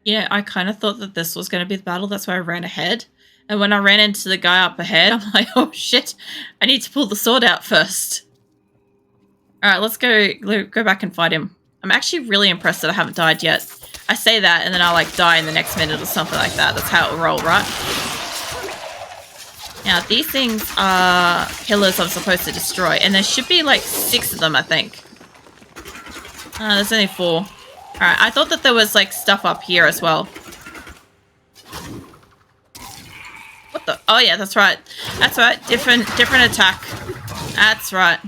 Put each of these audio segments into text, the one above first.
Yeah, I kind of thought that this was going to be the battle. That's why I ran ahead. And when I ran into the guy up ahead, I'm like, oh shit, I need to pull the sword out first. Alright, let's go back and fight him. I'm actually really impressed that I haven't died yet. I say that and then I'll like die in the next minute or something like that. That's how it'll roll, right? Now, these things are pillars I'm supposed to destroy. And there should be like 6 of them, I think. There's only 4. Alright, I thought that there was like stuff up here as well. What the? Oh yeah, that's right. That's right. Different attack. That's right.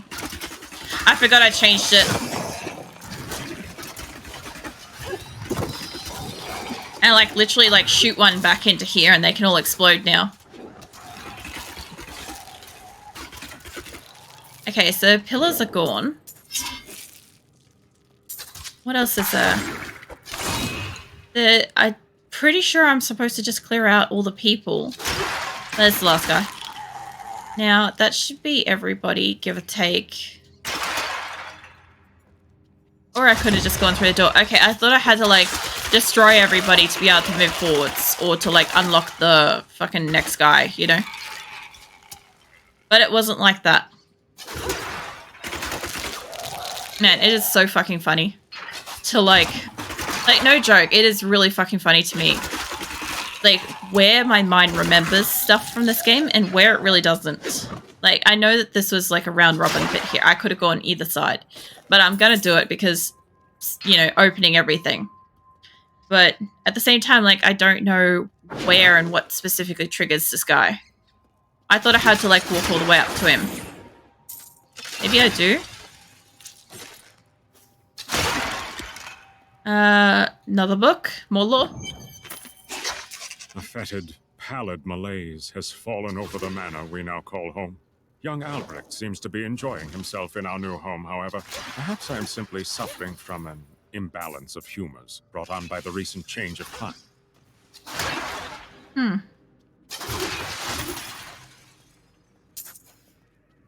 I forgot I changed it. And like literally like shoot one back into here and they can all explode now. Okay, so pillars are gone. What else is there? I'm pretty sure I'm supposed to just clear out all the people. There's the last guy. Now, that should be everybody, give or take. Or I could have just gone through the door. Okay, I thought I had to, like, destroy everybody to be able to move forwards. Or to, like, unlock the fucking next guy, you know? But it wasn't like that. Man, it is so fucking funny. To, like, no joke, it is really fucking funny to me. Like, where my mind remembers stuff from this game and where it really doesn't. Like, I know that this was, like, a round robin bit here. I could have gone either side. But I'm gonna do it because, you know, opening everything. But at the same time, like, I don't know where and what specifically triggers this guy. I thought I had to, like, walk all the way up to him. Maybe I do. Another book. More lore. A fetid, pallid malaise has fallen over the manor we now call home. Young Albrecht seems to be enjoying himself in our new home, however. Perhaps I am simply suffering from an imbalance of humors brought on by the recent change of climate.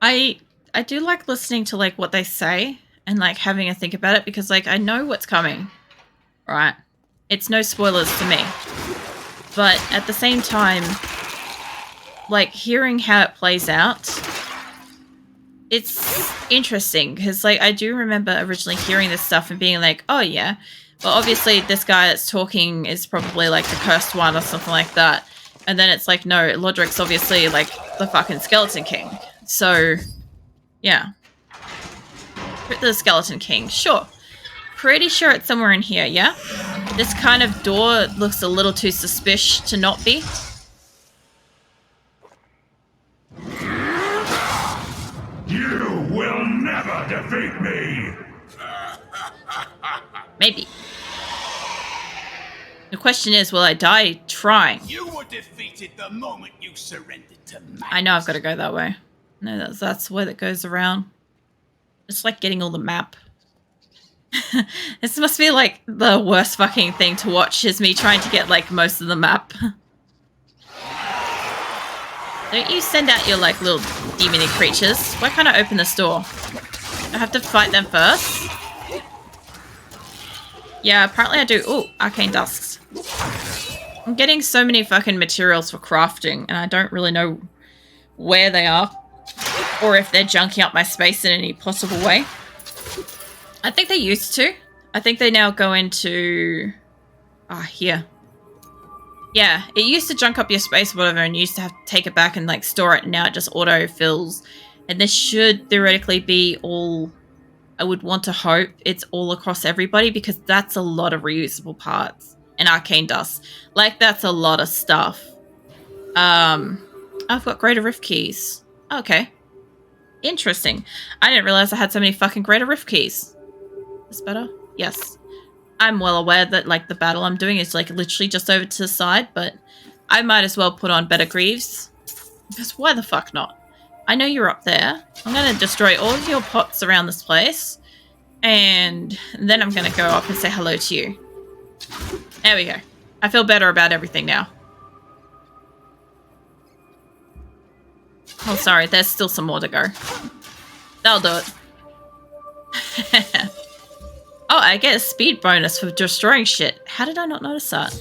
I do like listening to, like, what they say and, like, having a think about it because, like, I know what's coming. Right? It's no spoilers to me. But at the same time, like, hearing how it plays out, it's interesting because, like, I do remember originally hearing this stuff and being like, oh yeah, well, obviously this guy that's talking is probably like the cursed one or something like that. And then it's like, no, Lodric's obviously like the fucking Skeleton King. So, yeah. The Skeleton King, sure. Pretty sure it's somewhere in here, yeah? This kind of door looks a little too suspicious to not be. You will never defeat me! Maybe. The question is, will I die trying? You were defeated the moment you surrendered to me. I know I've got to go that way. No, that's the way that goes around. It's like getting all the map. This must be like the worst fucking thing to watch is me trying to get like most of the map. Don't you send out your like little demony creatures? Why can't I open this door? I have to fight them first? Yeah, apparently I do. Ooh, arcane dusks. I'm getting so many fucking materials for crafting and I don't really know where they are or if they're junking up my space in any possible way. I think they used to. I think they now go into... here. Yeah, it used to junk up your space or whatever and you used to have to take it back and like store it and now it just auto-fills. And this should theoretically be all... I would want to hope it's all across everybody because that's a lot of reusable parts. And arcane dust. Like, that's a lot of stuff. I've got Greater Rift keys. Okay. Interesting. I didn't realize I had so many fucking Greater Rift keys. This better? Yes. I'm well aware that, like, the battle I'm doing is, like, literally just over to the side, but I might as well put on better greaves. Because why the fuck not? I know you're up there. I'm going to destroy all of your pots around this place. And then I'm going to go up and say hello to you. There we go. I feel better about everything now. Oh, sorry. There's still some more to go. That'll do it. Oh, I get a speed bonus for destroying shit. How did I not notice that?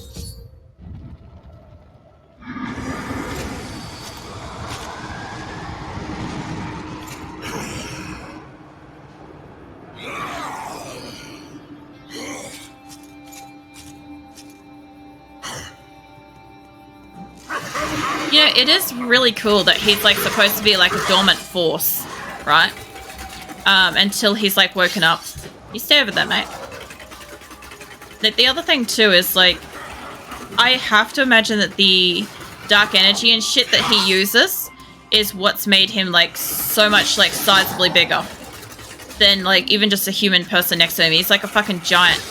You know, it is really cool that he's like supposed to be like a dormant force, right? Until he's like woken up. You stay over there, mate. The other thing too is like, I have to imagine that the dark energy and shit that he uses is what's made him like so much like sizably bigger than like even just a human person next to him. He's like a fucking giant.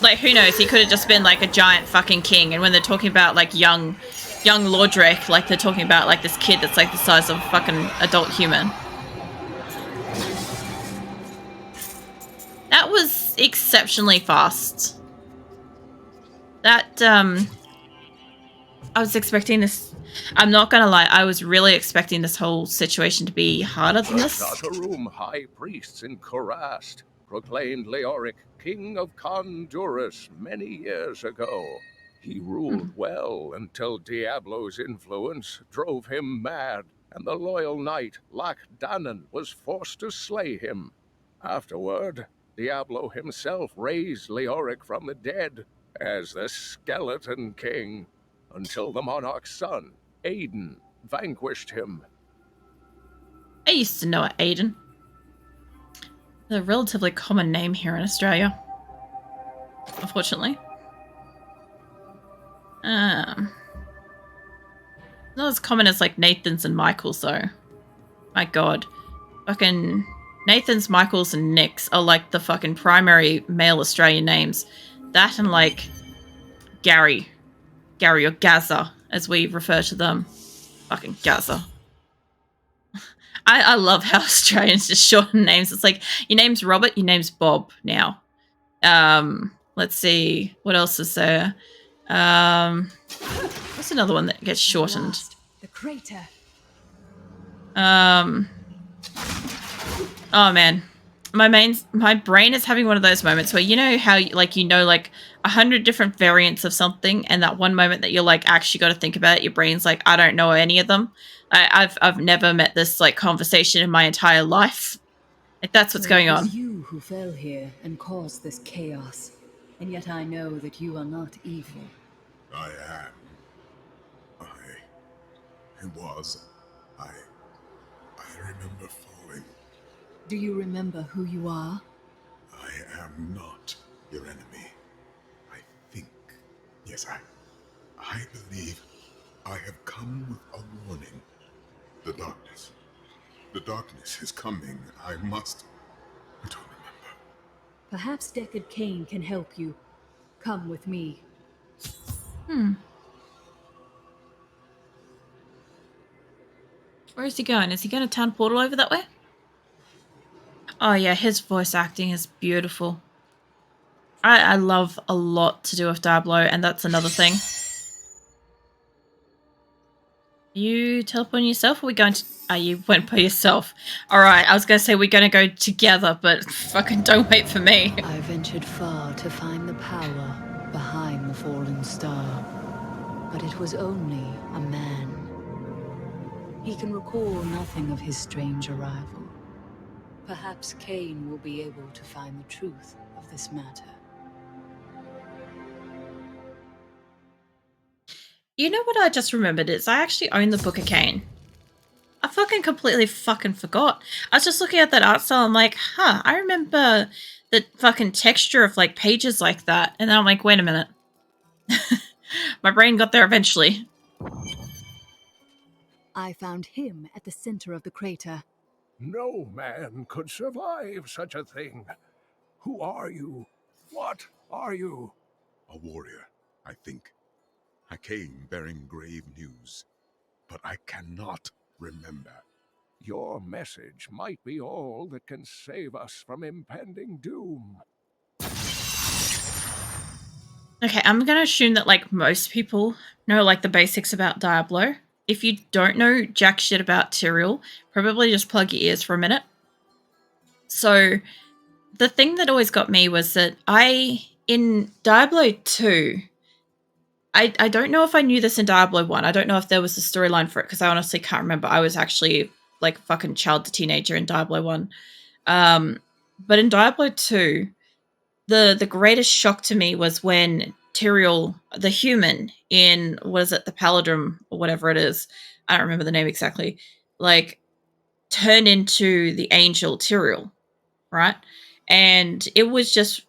Like, who knows? He could have just been like a giant fucking king. And when they're talking about like young Lordrick, like they're talking about like this kid that's like the size of a fucking adult human. That was exceptionally fast. That, I was expecting this. I'm not gonna lie, I was really expecting this whole situation to be harder than this. Shatarum high priests in Kurast proclaimed Leoric king of Kondurus many years ago. He ruled well until Diablo's influence drove him mad, and the loyal knight Lac Danan was forced to slay him. Afterward, Diablo himself raised Leoric from the dead as the Skeleton King, until the monarch's son, Aiden, vanquished him. I used to know it, Aiden. A relatively common name here in Australia, unfortunately. Not as common as like Nathan's and Michael's though. My god. Fucking Nathan's, Michael's, and Nick's are like the fucking primary male Australian names. That and like Gary or Gaza, as we refer to them. Fucking Gaza. I love how Australians just shorten names. It's like, your name's Robert, your name's Bob now. Let's see. What else is there? What's another one that gets shortened? The crater. Oh man. My brain is having one of those moments where, you know how like 100 different variants of something, and that one moment that you're like actually got to think about it, your brain's like, I don't know any of them. I've never met this like conversation in my entire life. Like, that's what's going on. It was you who fell here and caused this chaos, and yet I know that you are not evil. I am. I remember falling. Do you remember who you are? I am not your enemy. I think. Yes, I believe I have come with a warning. The darkness. The darkness is coming. I don't remember. Perhaps Deckard Cain can help you. Come with me. Where is he going? Is he going to town portal over that way? Oh yeah, his voice acting is beautiful. I love a lot to do with Diablo, and that's another thing. You teleporting yourself, or are we going to... you went by yourself. Alright, I was going to say we're going to go together, but fucking don't wait for me. I ventured far to find the power behind the fallen star. But it was only a man. He can recall nothing of his strange arrival. Perhaps Cain will be able to find the truth of this matter. You know what I just remembered is I actually own the Book of Cain. I fucking completely fucking forgot. I was just looking at that art style. I'm like, huh, I remember the fucking texture of like pages like that. And then I'm like, wait a minute. My brain got there eventually. I found him at the center of the crater. No man could survive such a thing. Who are you? What are you? A warrior, I think. I came bearing grave news, but I cannot remember. Your message might be all that can save us from impending doom. Okay, I'm going to assume that like most people know like the basics about Diablo. If you don't know jack shit about Tyrael, probably just plug your ears for a minute. So the thing that always got me was that in Diablo 2, I don't know if I knew this in Diablo 1. I don't know if there was a storyline for it because I honestly can't remember. I was actually like a fucking child to teenager in Diablo 1. But in Diablo 2, the greatest shock to me was when Tyrael, the human in, what is it, the Paladin or whatever it is, I don't remember the name exactly, like turned into the angel Tyrael, right? And it was just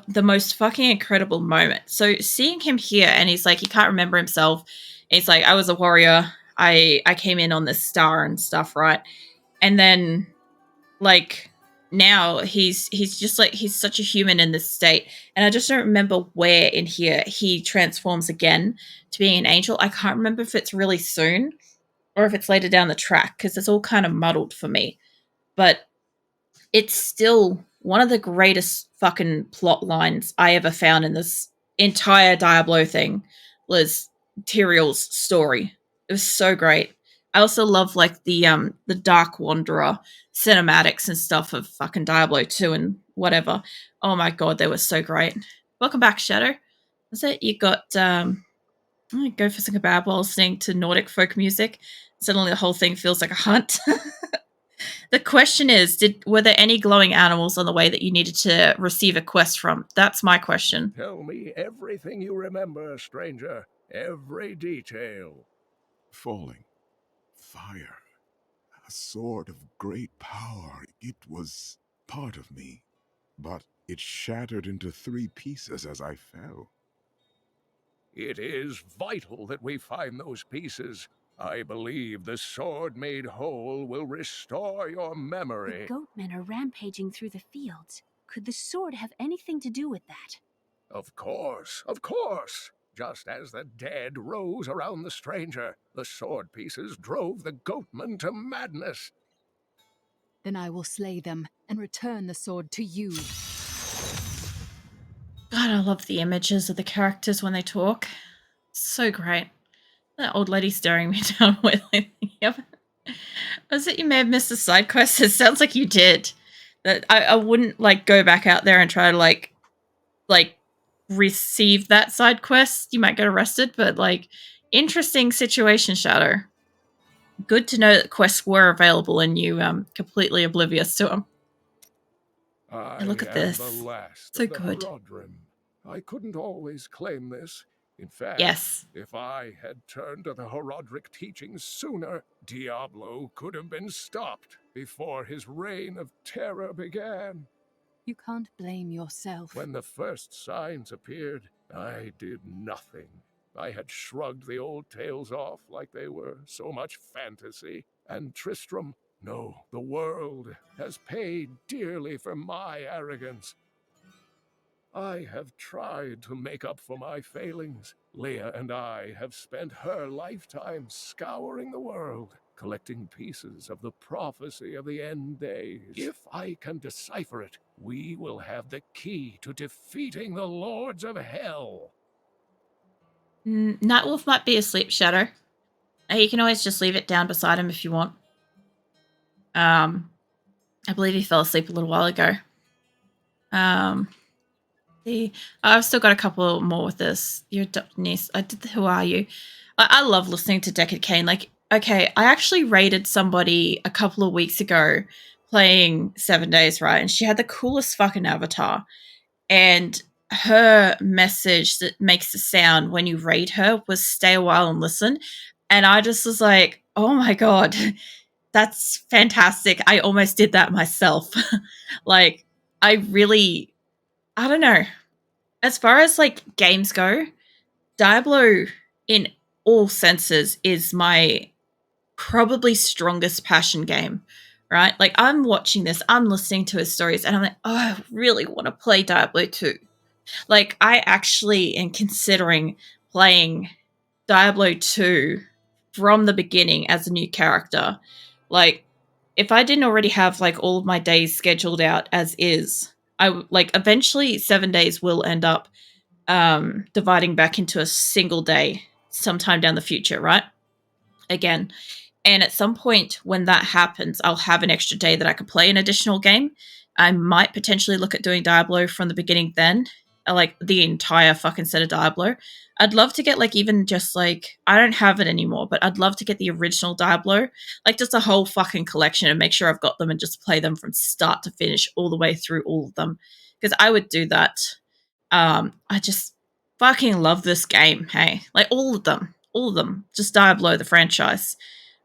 the most fucking incredible moment. So seeing him here, and he's like, he can't remember himself. He's like, I was a warrior. I came in on this star and stuff, right? And then like now he's just like, he's such a human in this state, and I just don't remember where in here he transforms again to being an angel. I can't remember if it's really soon or if it's later down the track because it's all kind of muddled for me, but it's still one of the greatest fucking plot lines I ever found in this entire Diablo thing was Tyrael's story. It was so great. I also love like the Dark Wanderer cinematics and stuff of fucking Diablo 2 and whatever. Oh my god, they were so great. Welcome back, Shadow. Was it you got go for some kebab while listening to Nordic folk music? Suddenly the whole thing feels like a hunt. The question is, were there any glowing animals on the way that you needed to receive a quest from? That's my question. Tell me everything you remember, stranger. Every detail. Falling. Fire. A sword of great power. It was part of me, but it shattered into 3 pieces as I fell. It is vital that we find those pieces. I believe the sword made whole will restore your memory. The goatmen are rampaging through the fields. Could the sword have anything to do with that? Of course, of course. Just as the dead rose around the stranger, the sword pieces drove the goatmen to madness. Then I will slay them and return the sword to you. God, I love the images of the characters when they talk. So great. That old lady staring me down with like, yep. Was it you may have missed a side quest? It sounds like you did. That I wouldn't like go back out there and try to like receive that side quest. You might get arrested, but like interesting situation, Shadow. Good to know that quests were available and you completely oblivious to them. I Look at am this. the last So of the good. Horadrim. I couldn't always claim this. In fact, Yes. if I had turned to the Horadric teachings sooner, Diablo could have been stopped before his reign of terror began. You can't blame yourself. When the first signs appeared, I did nothing. I had shrugged the old tales off like they were so much fantasy. And Tristram, no, the world, has paid dearly for my arrogance. I have tried to make up for my failings. Leah and I have spent her lifetime scouring the world, collecting pieces of the prophecy of the end days. If I can decipher it, we will have the key to defeating the lords of hell. Nightwolf might be asleep, Shadow. You can always just leave it down beside him if you want. I believe he fell asleep a little while ago. I've still got a couple more with this. Your niece. Who are you? I love listening to Deckard Cain. Like, okay, I actually rated somebody a couple of weeks ago playing 7 Days, right? And she had the coolest fucking avatar. And her message that makes the sound when you raid her was stay a while and listen. And I just was like, oh my God, that's fantastic. I almost did that myself. Like, I don't know. As far as like games go, Diablo in all senses is my probably strongest passion game, right? Like I'm watching this, I'm listening to his stories, and I'm like, oh, I really want to play Diablo 2. Like I actually am considering playing Diablo 2 from the beginning as a new character. Like if I didn't already have like all of my days scheduled out as is, like eventually 7 days will end up dividing back into a single day sometime down the future, right? Again. And at some point when that happens, I'll have an extra day that I could play an additional game. I might potentially look at doing Diablo from the beginning then. Like the entire fucking set of Diablo. I'd love to get like even just like I don't have it anymore, but I'd love to get the original Diablo, like just a whole fucking collection and make sure I've got them and just play them from start to finish all the way through all of them. Because I would do that. I just fucking love this game, hey. Like all of them. All of them. Just Diablo the franchise.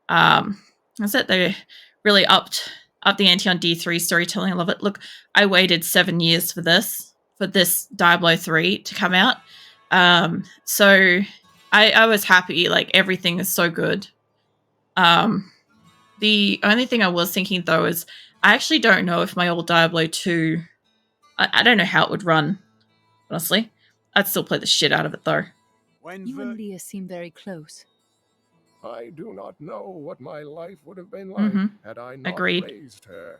That's it. They really upped the ante on D3 storytelling. I love it. Look, I waited 7 years for this Diablo 3 to come out. So I was happy. Like everything is so good. The only thing I was thinking though is I actually don't know if my old Diablo 2. I don't know how it would run. Honestly, I'd still play the shit out of it though. You and Leah seem very close. I do not know what my life would have been like Mm-hmm. had I not Agreed. raised her.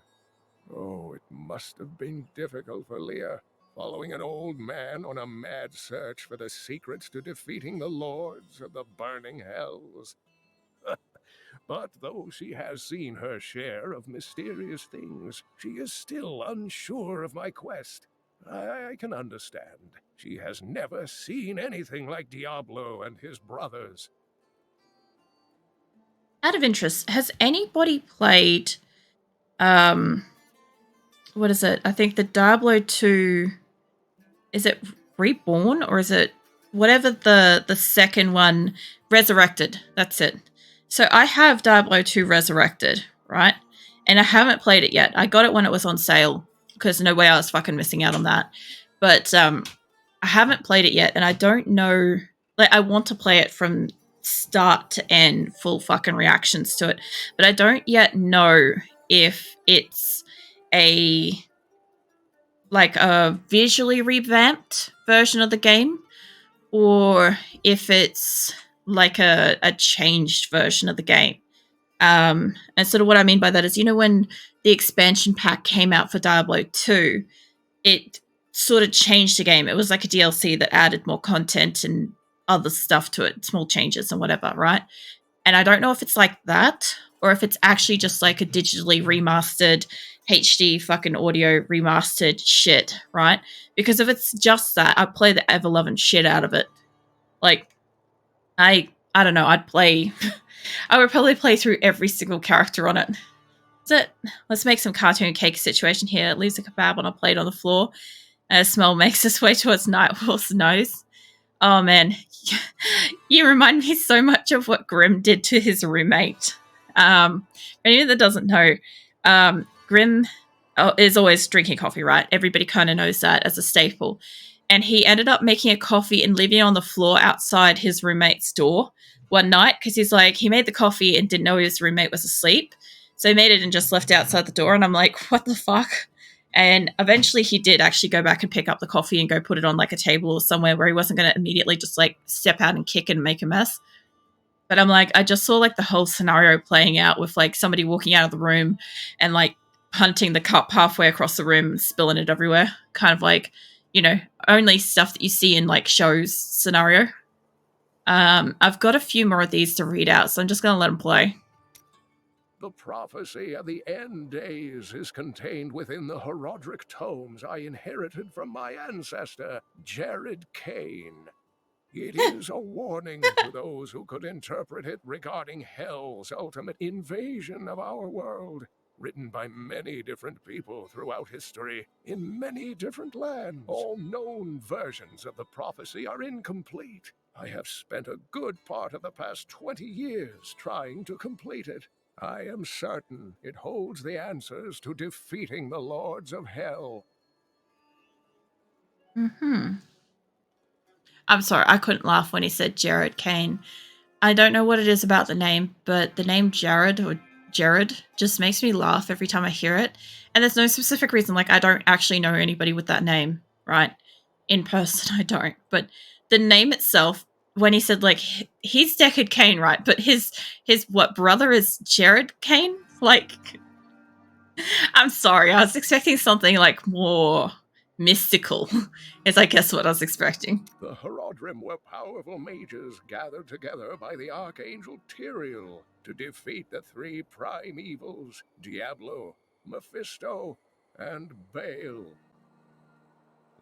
Oh, it must have been difficult for Leah, following an old man on a mad search for the secrets to defeating the lords of the burning hells. But though she has seen her share of mysterious things, she is still unsure of my quest. I can understand. She has never seen anything like Diablo and his brothers. Out of interest, has anybody played what is it? I think the Diablo 2, is it Reborn or is it whatever the second one, Resurrected. That's it. So I have Diablo 2 Resurrected, right? And I haven't played it yet. I got it when it was on sale because no way I was fucking missing out on that. But I haven't played it yet and I don't know, like I want to play it from start to end, full fucking reactions to it, but I don't yet know if it's a like a visually revamped version of the game or if it's like a changed version of the game. And sort of what I mean by that is, when the expansion pack came out for Diablo 2, it sort of changed the game. It was like a DLC that added more content and other stuff to it, small changes and whatever, right? And I don't know if it's like that or if it's actually just like a digitally remastered HD fucking audio remastered shit, right? Because if it's just that, I'd play the ever loving shit out of it. Like, I don't know, I would probably play through every single character on it. That's it. Let's make some cartoon cake situation here. It leaves a kebab on a plate on the floor. And a smell makes its way towards Nightwolf's nose. Oh man, you remind me so much of what Grim did to his roommate. For anyone that doesn't know, Grim is always drinking coffee, right? Everybody kind of knows that as a staple. And he ended up making a coffee and leaving it on the floor outside his roommate's door one night because he made the coffee and didn't know his roommate was asleep. So he made it and just left it outside the door. And I'm like, what the fuck? And eventually he did actually go back and pick up the coffee and go put it on like a table or somewhere where he wasn't going to immediately just like step out and kick and make a mess. But I'm like, I just saw like the whole scenario playing out with like somebody walking out of the room and like punting the cup halfway across the room and spilling it everywhere. Kind of like, only stuff that you see in like shows scenario. I've got a few more of these to read out, so I'm just going to let them play. The prophecy of the end days is contained within the Herodric tomes I inherited from my ancestor, Jared Kane. It is a warning to those who could interpret it regarding Hell's ultimate invasion of our world, written by many different people throughout history, in many different lands. All known versions of the prophecy are incomplete. I have spent a good part of the past 20 years trying to complete it. I am certain it holds the answers to defeating the lords of hell. I'm sorry, I couldn't laugh when he said Jared Kane. I don't know what it is about the name, but the name Jared or Jared just makes me laugh every time I hear it. And there's no specific reason. Like, I don't actually know anybody with that name, right? In person, I don't. But the name itself, when he said, like, he's Deckard Kane, right? But his what brother is Jared Kane? Like, I'm sorry. I was expecting something, like, more mystical, is I guess what I was expecting. The Herodrim were powerful mages gathered together by the Archangel Tyrael to defeat the three prime evils, Diablo, Mephisto, and Baal.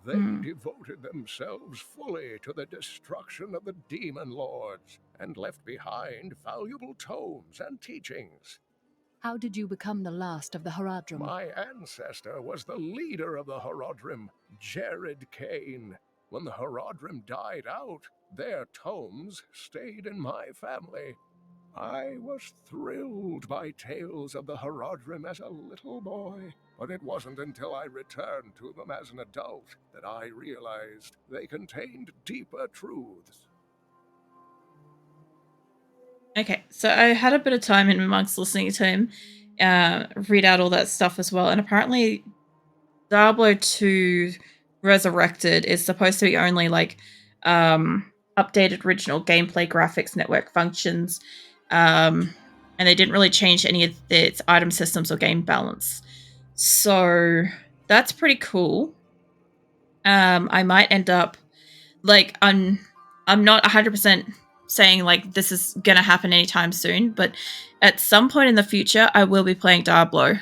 They Hmm. devoted themselves fully to the destruction of the demon lords and left behind valuable tomes and teachings. How did you become the last of the Haradrim? My ancestor was the leader of the Haradrim, Jared Kane. When the Haradrim died out, their tomes stayed in my family. I was thrilled by tales of the Haradrim as a little boy, but it wasn't until I returned to them as an adult that I realized they contained deeper truths. Okay, so I had a bit of time in amongst listening to him read out all that stuff as well, and apparently Diablo 2 Resurrected is supposed to be only like updated original gameplay, graphics, network functions, and they didn't really change any of its item systems or game balance. So that's pretty cool. I might end up like I'm not 100% saying like this is gonna happen anytime soon, but at some point in the future, I will be playing Diablo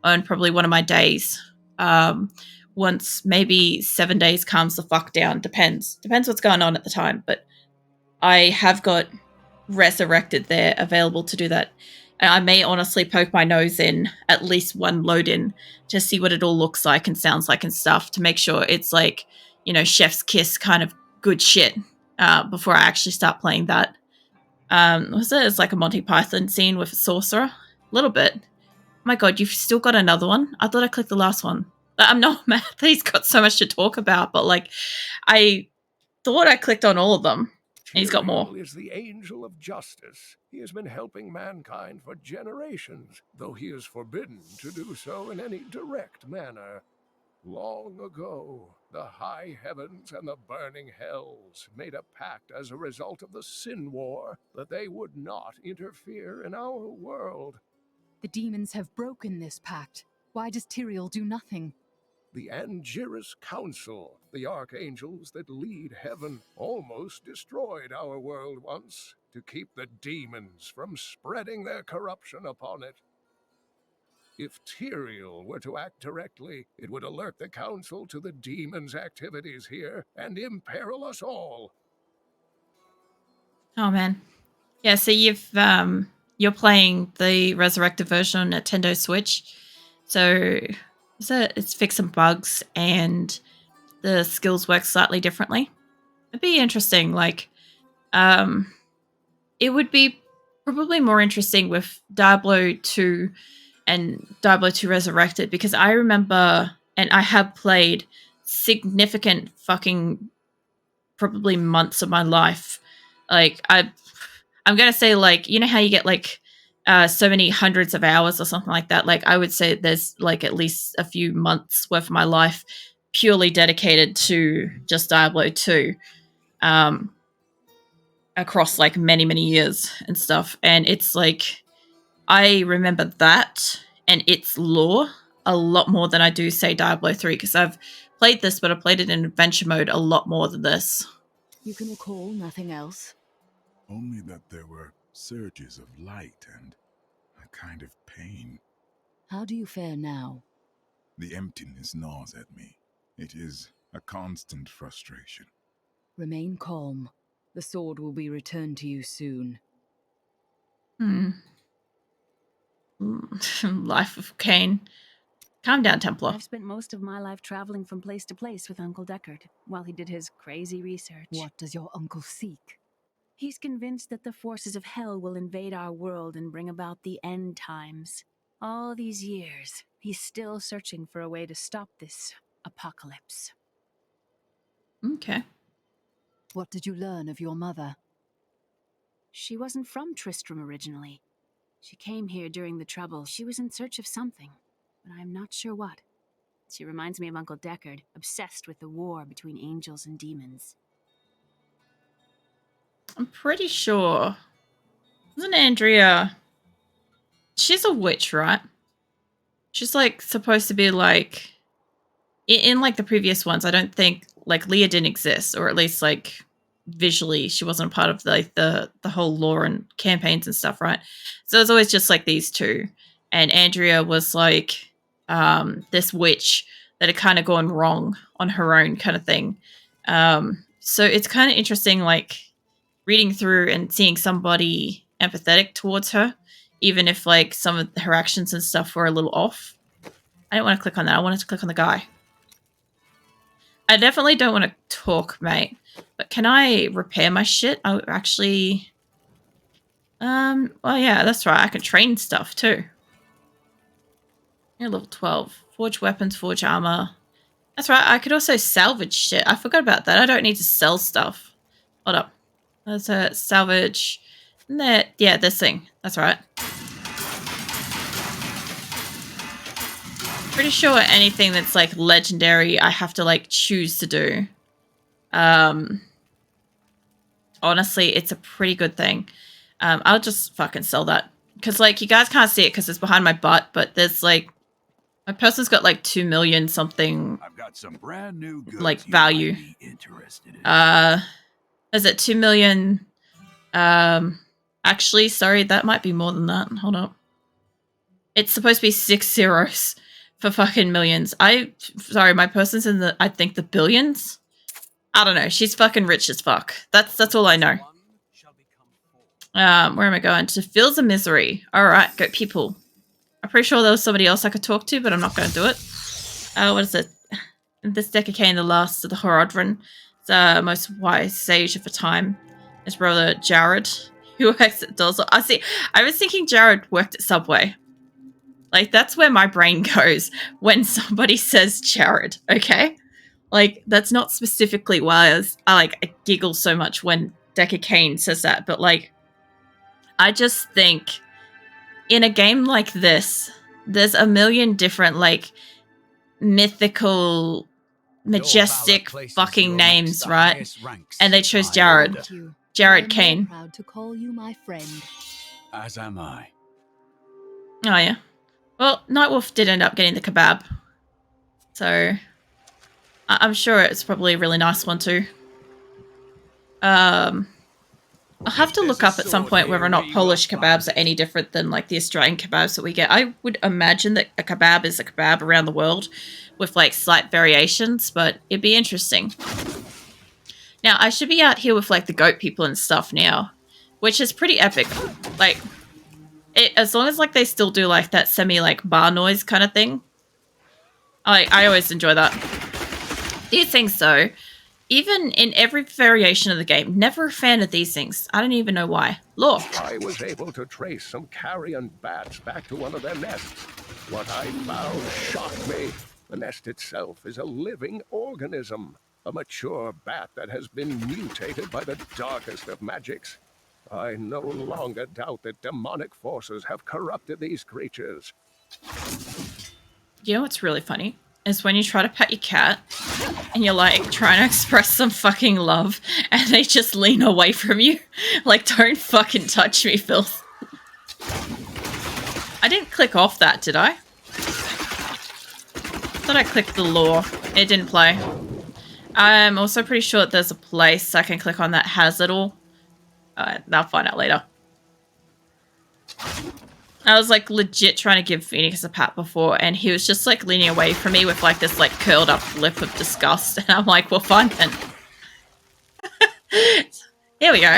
on probably one of my days. Um, Once maybe 7 days calms the fuck down. Depends what's going on at the time. But I have got Resurrected there available to do that. And I may honestly poke my nose in at least one load in to see what it all looks like and sounds like and stuff to make sure it's like, chef's kiss kind of good shit before I actually start playing that. Was it? It's like a Monty Python scene with a sorcerer. A little bit. My God, you've still got another one? I thought I clicked the last one. I'm not mad that he's got so much to talk about, but like, I thought I clicked on all of them. And he's got more. Tyrael is the angel of justice. He has been helping mankind for generations, though he is forbidden to do so in any direct manner. Long ago, the high heavens and the burning hells made a pact as a result of the Sin War that they would not interfere in our world. The demons have broken this pact. Why does Tyrael do nothing? The Angiris Council, the archangels that lead heaven, almost destroyed our world once to keep the demons from spreading their corruption upon it. If Tyrael were to act directly, it would alert the Council to the demons' activities here and imperil us all. Oh man. Yeah, so you're playing the resurrected version on Nintendo Switch. So it's fixed some bugs and the skills work slightly differently. It'd be interesting. Like, it would be probably more interesting with Diablo 2 and Diablo 2 Resurrected because I remember and I have played significant fucking probably months of my life. Like I'm gonna say like how you get like so many hundreds of hours or something like that. Like I would say there's like at least a few months worth of my life purely dedicated to just Diablo 2. Across like many years and stuff, and it's like I remember that and its lore a lot more than I do say Diablo 3 because I've played this, but I played it in adventure mode a lot more than this. You can recall nothing else? Only that there were surges of light and a kind of pain. How do you fare now? The emptiness gnaws at me. It is a constant frustration. Remain calm. The sword will be returned to you soon. Life of Cain. Calm down, Templar. I've spent most of my life traveling from place to place with Uncle Deckard while he did his crazy research. What does your uncle seek? He's convinced that the forces of hell will invade our world and bring about the end times. All these years, he's still searching for a way to stop this apocalypse. Okay. What did you learn of your mother? She wasn't from Tristram originally. She came here during the Trouble. She was in search of something, but I'm not sure what. She reminds me of Uncle Deckard, obsessed with the war between angels and demons. I'm pretty sure. Isn't Andrea... She's a witch, right? She's like supposed to be like... In like the previous ones, I don't think like Leah didn't exist, or at least like visually she wasn't a part of the whole lore and campaigns and stuff, right? So it's always just like these two. And Andrea was like this witch that had kind of gone wrong on her own kind of thing. So it's kind of interesting, like reading through and seeing somebody empathetic towards her, even if like some of her actions and stuff were a little off. I didn't want to click on that. I wanted to click on the guy. I definitely don't want to talk, mate. But can I repair my shit? Oh, actually... well, yeah, that's right. I can train stuff, too. You're level 12. Forge weapons, forge armor. That's right. I could also salvage shit. I forgot about that. I don't need to sell stuff. Hold up. There's a salvage. Yeah, this thing. That's right. Pretty sure anything that's like legendary, I have to like choose to do. Honestly, it's a pretty good thing. I'll just fucking sell that. Because like you guys can't see it because it's behind my butt, but there's like my person's got like 2 million something. I've got some brand new goods like value. Interested in. Is it 2 million? Actually, sorry, that might be more than that. Hold up. It's supposed to be 6 zeros for fucking millions. Sorry, my person's in the, I think the billions. I don't know. She's fucking rich as fuck. That's all I know. Where am I going? To Fields of Misery. Alright, go people. I'm pretty sure there was somebody else I could talk to, but I'm not going to do it. What is it? This Decker came the last of the Horodran. The most wise sage of the time. His brother Jared, who works at Dawson. I was thinking Jared worked at Subway. Like, that's where my brain goes when somebody says Jared, okay? Like, that's not specifically why I giggle so much when Decker Kane says that, but like, I just think in a game like this, there's a million different, like, mythical, majestic fucking names, right? And they chose Jared. Jared Kane. Proud to call you my friend. As am I. Oh, yeah. Well, Nightwolf did end up getting the kebab. So, I'm sure it's probably a really nice one, too. I'll have to look up at some point whether or not Polish kebabs are any different than like the Australian kebabs that we get. I would imagine that a kebab is a kebab around the world with like slight variations, but it'd be interesting. Now, I should be out here with like the goat people and stuff now, which is pretty epic. Like, as long as like they still do like that semi like bar noise kind of thing. I always enjoy that. These things though, even in every variation of the game, never a fan of these things. I don't even know why. Look. I was able to trace some carrion bats back to one of their nests. What I found shocked me. The nest itself is a living organism. A mature bat that has been mutated by the darkest of magics. I no longer doubt that demonic forces have corrupted these creatures. You know what's really funny? Is when you try to pet your cat and you're like trying to express some fucking love and they just lean away from you. Like, don't fucking touch me, filth. I didn't click off that, did I? Thought I clicked the lure. It didn't play. I'm also pretty sure that there's a place I can click on that has it all. I'll find out later. I was like legit trying to give Phoenix a pat before and he was just like leaning away from me with like this like curled up lip of disgust and I'm like, well, fine then. Here we go.